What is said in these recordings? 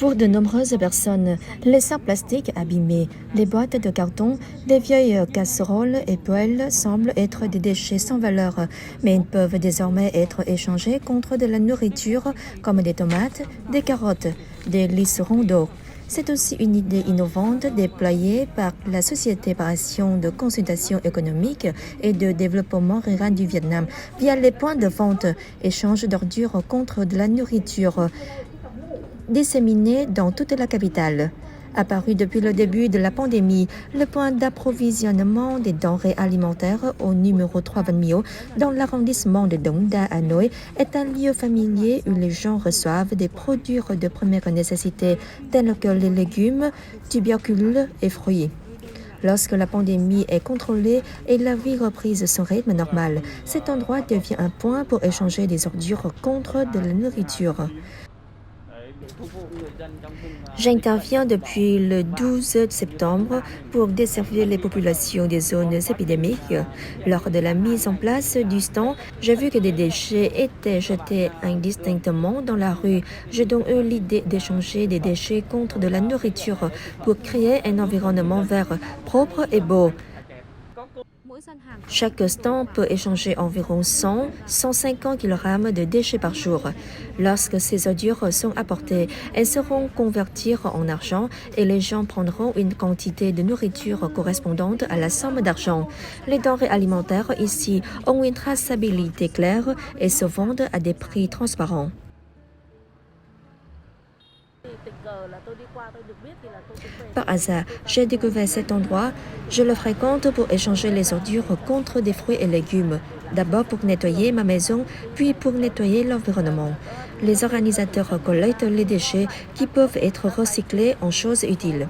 Pour de nombreuses personnes, les sacs plastiques abîmés, les boîtes de carton, les vieilles casseroles et poêles semblent être des déchets sans valeur, mais ils peuvent désormais être échangés contre de la nourriture comme des tomates, des carottes, des liserons d'eau. C'est aussi une idée innovante déployée par la Société par action de consultation économique et de développement rural du Vietnam via les points de vente, échange d'ordures contre de la nourriture disséminés dans toute la capitale. Apparu depuis le début de la pandémie, le point d'approvisionnement des denrées alimentaires au numéro 3 Van Mio, dans l'arrondissement de Dong Da, Hanoi, est un lieu familier où les gens reçoivent des produits de première nécessité tels que les légumes, tubercules et fruits. Lorsque la pandémie est contrôlée et la vie reprise son rythme normal, cet endroit devient un point pour échanger des ordures contre de la nourriture. J'interviens depuis le 12 septembre pour desservir les populations des zones épidémiques. Lors de la mise en place du stand, j'ai vu que des déchets étaient jetés indistinctement dans la rue. J'ai donc eu l'idée d'échanger des déchets contre de la nourriture pour créer un environnement vert, propre et beau. Chaque stand peut échanger environ 100-150 kg de déchets par jour. Lorsque ces ordures sont apportées, elles seront converties en argent et les gens prendront une quantité de nourriture correspondante à la somme d'argent. Les denrées alimentaires ici ont une traçabilité claire et se vendent à des prix transparents. Par hasard, j'ai découvert cet endroit. Je le fréquente pour échanger les ordures contre des fruits et légumes. D'abord pour nettoyer ma maison, puis pour nettoyer l'environnement. Les organisateurs collectent les déchets qui peuvent être recyclés en choses utiles.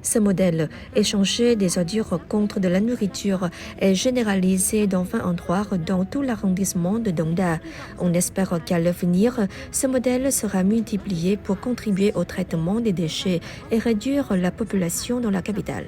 Ce modèle, échanger des ordures contre de la nourriture, est généralisé dans 20 endroits dans tout l'arrondissement de Dong Da. On espère qu'à l'avenir, ce modèle sera multiplié pour contribuer au traitement des déchets et réduire la population dans la capitale.